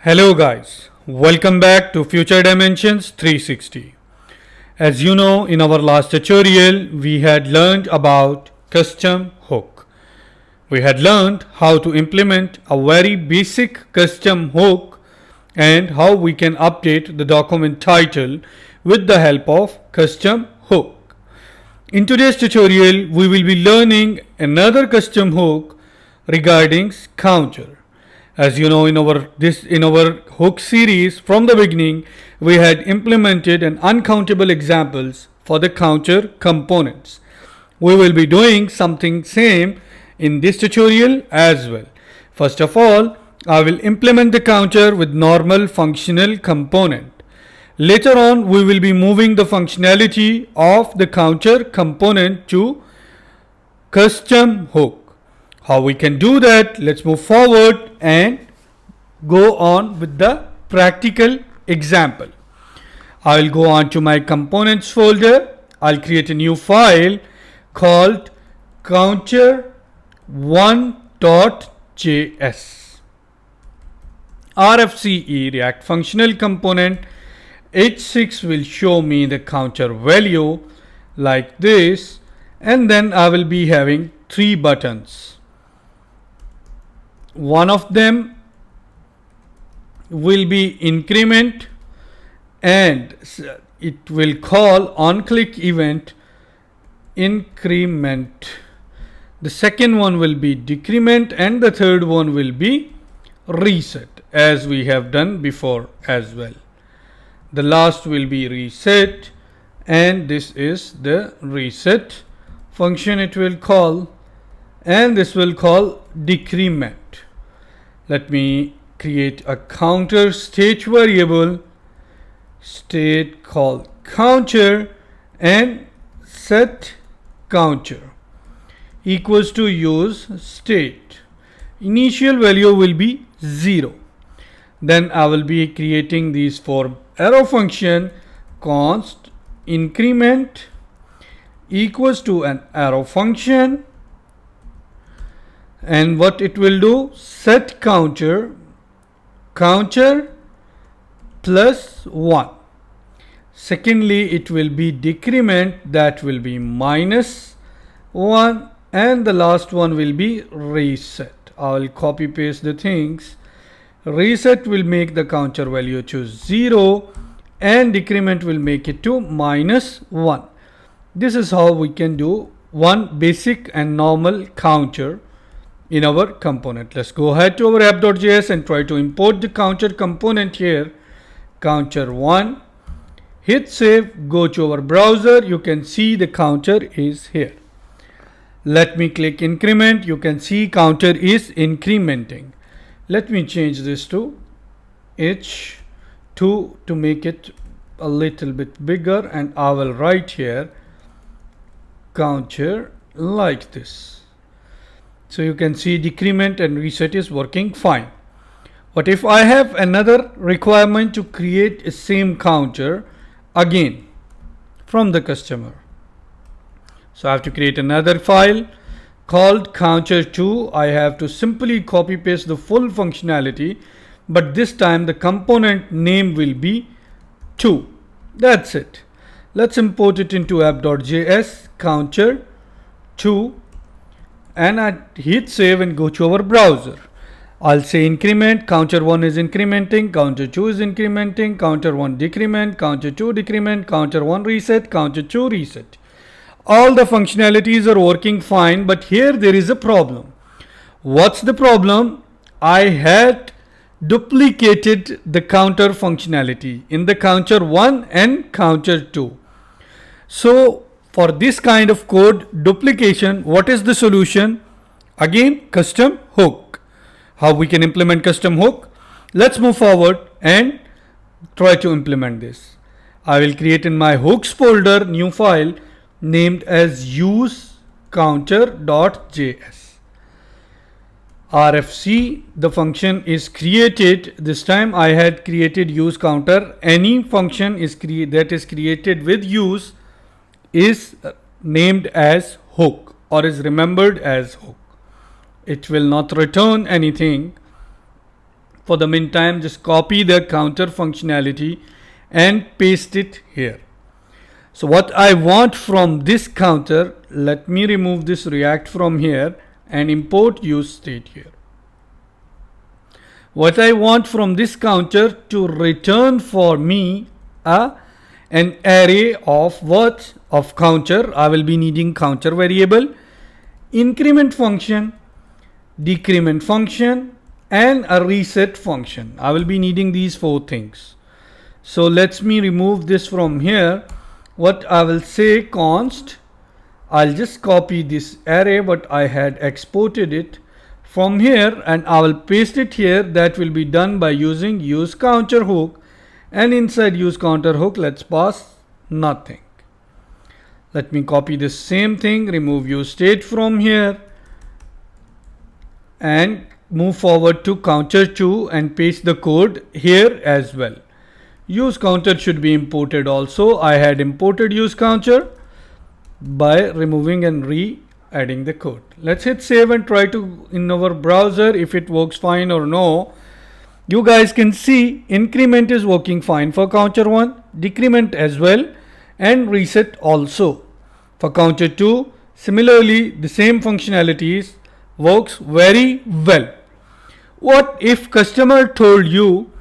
Hello guys, welcome back to Future Dimensions 360. As you know, in our last tutorial we had learned about custom hook. We had learned how to implement a very basic custom hook and how we can update the document title with the help of custom hook. In today's tutorial we will be learning another custom hook regarding counter. As you know, in our hook series from the beginning, we had implemented an uncountable examples for the counter components. We will be doing something same in this tutorial as well. First of all, I will implement the counter with normal functional component. Later on, we will be moving the functionality of the counter component to custom hook. How we can do that? Let's move forward and go on with the practical example. I will go on to my components folder. I'll create a new file called counter1.js. RFCE React functional component H6 will show me the counter value like this, and then I will be having three buttons. One of them will be increment and it will call on click event increment. The second one will be decrement and the third one will be reset, as we have done before as well. The last will be reset, and this is the reset function it will call, and this will call decrement. Let me create a counter state variable, state called counter, and set counter equals to use state. Initial value will be 0. Then I will be creating these four arrow function. Const increment equals to an arrow function, and what it will do, set counter plus 1. Secondly, it will be decrement, that will be minus 1, and the last one will be reset. I will copy paste the things. Reset will make the counter value to 0 and decrement will make it to minus 1. This is how we can do one basic and normal counter in our component. Let's go ahead to our app.js and try to import the counter component here. Counter1, hit save, go to our browser. You can see the counter is here. Let me click increment. You can see counter is incrementing. Let me change this to H2 to make it a little bit bigger, and I will write here counter like this. So you can see decrement and reset is working fine. But if I have another requirement to create a same counter again from the customer, so I have to create another file called counter2. I have to simply copy paste the full functionality, but this time the component name will be 2. That's it. Let's import it into app.js counter2, and I hit save and go to our browser. I'll say increment, counter1 is incrementing, counter2 is incrementing, counter1 decrement, counter2 decrement, counter1 reset, counter2 reset. All the functionalities are working fine, but here there is a problem. What's the problem? I had duplicated the counter functionality in the counter1 and counter2. So for this kind of code duplication, what is the solution? Again, custom hook. How we can implement custom hook? Let's move forward and try to implement this. I will create in my hooks folder new file named as useCounter.js. RFC, the function is created. This time I had created useCounter. Any function that is created with use is named as hook or is remembered as hook. It will not return anything For the meantime, just copy the counter functionality and paste it here. So what I want from this counter, let me remove this React from here and import useState here. What I want from this counter to return for me an array of what? Of counter. I will be needing counter variable, increment function, decrement function, and a reset function. I will be needing these 4 things. So let me remove this from here. What I will say, const, I'll just copy this array but I had exported it from here and I will paste it here. That will be done by using useCounter hook, and inside useCounter hook let's pass nothing. Let me copy the same thing, remove useState from here and move forward to counter 2 and paste the code here as well. useCounter should be imported also. I had imported useCounter by removing and re-adding the code. Let's hit save and try to in our browser if it works fine or no. You guys can see increment is working fine for counter 1, decrement as well, and reset also. For counter 2, similarly the same functionalities works very well. What if customer told you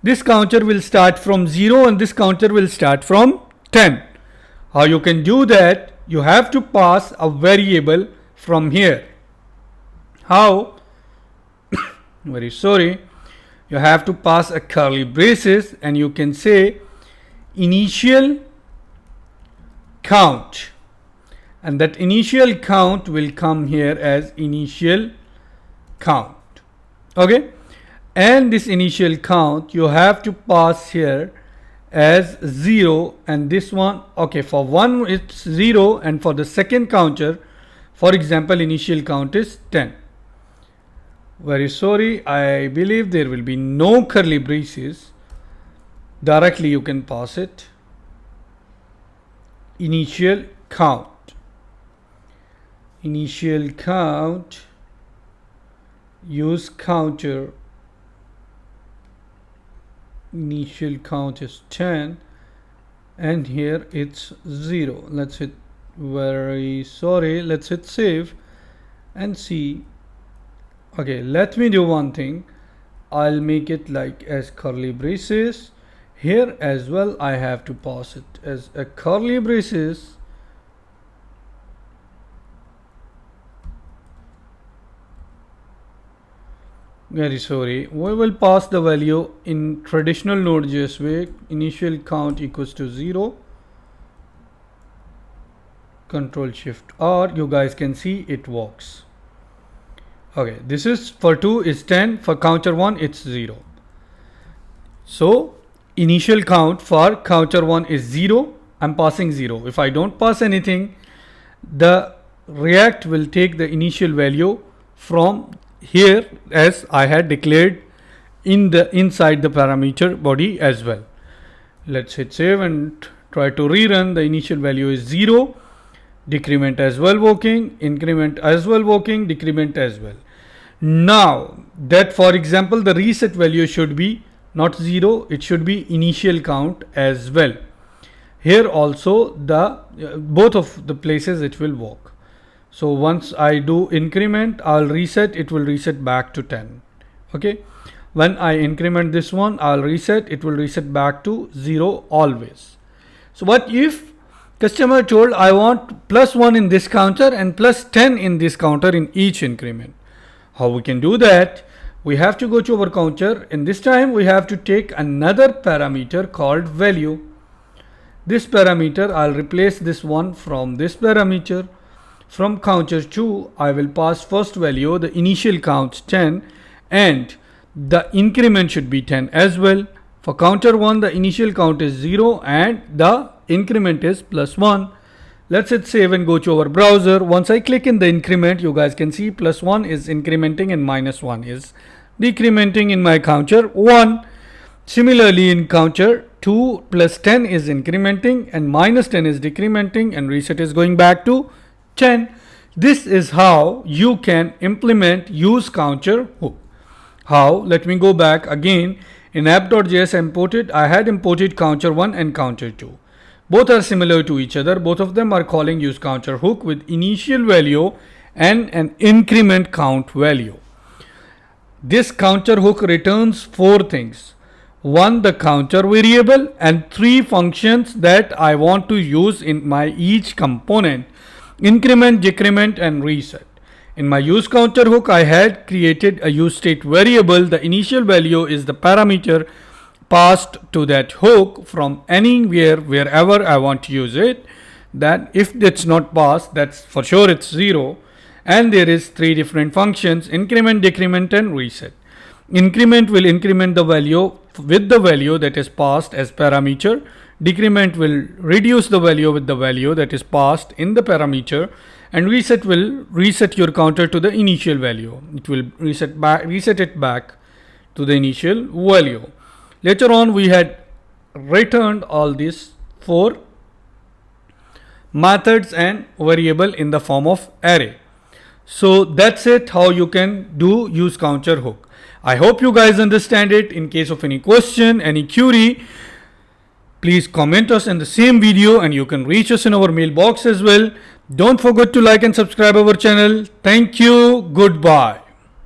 this counter will start from 0 and this counter will start from 10? How you can do that? You have to pass a variable from here. How? Very sorry. You have to pass a curly braces and you can say initial count, and that initial count will come here as initial count. Okay, and this initial count you have to pass here as 0, and this one, okay, for one it's 0 and for the second counter, for example, initial count is 10. Very sorry, I believe there will be no curly braces. Directly you can pass it. Initial count. Initial count, useCounter, initial count is 10 and here it's 0. Let's hit, very sorry, let's hit save and see. Okay, let me do one thing. I'll make it like as curly braces. Here as well I have to pass it as a curly braces. Very sorry, we will pass the value in traditional Node.js way. Initial count equals to 0. Control Shift R, you guys can see it works. Okay, this is for 2 is 10, for counter 1 it's 0. So initial count for counter 1 is 0. I'm passing 0. If I don't pass anything, the React will take the initial value from here as I had declared in the inside the parameter body as well. Let's hit save and try to rerun. The initial value is 0. Decrement as well working, increment as well working, decrement as well. Now that, for example, the reset value should be not 0, it should be initial count as well. Here also the both of the places it will work. So once I do increment, I'll reset, it will reset back to 10. Okay, when I increment this one, I'll reset, it will reset back to 0 always. So what if customer told I want +1 in this counter and +10 in this counter in each increment? How we can do that? We have to go to our counter, and this time we have to take another parameter called value. This parameter, I'll replace this one from this parameter. From counter 2, I will pass first value, the initial count 10, and the increment should be 10 as well. For counter 1, the initial count is 0 and the increment is +1. Let's hit save and go to our browser. Once I click in the increment, you guys can see +1 is incrementing and -1 is decrementing in my counter 1. Similarly, in counter 2, +10 is incrementing and -10 is decrementing, and reset is going back to 10. This is how you can implement useCounter hook. How? Let me go back again. In app.js I had imported counter1 and counter2. Both are similar to each other. Both of them are calling useCounter hook with initial value and an increment count value. This counter hook returns 4 things. 1, the counter variable, and 3 functions that I want to use in my each component: increment, decrement, and reset. In my useCounter hook, I had created a useState variable. The initial value is the parameter passed to that hook from anywhere, wherever I want to use it. That if it's not passed, that's for sure it's 0. And there is 3 different functions: increment, decrement, and reset. Increment will increment the value with the value that is passed as parameter. Decrement will reduce the value with the value that is passed in the parameter, and reset will reset your counter to the initial value. It will reset it back to the initial value. Later on, we had returned all these 4 methods and variable in the form of array. So that's it, how you can do useCounter hook. I hope you guys understand it. In case of any question, any query, please comment us in the same video, and you can reach us in our mailbox as well. Don't forget to like and subscribe our channel. Thank you. Goodbye.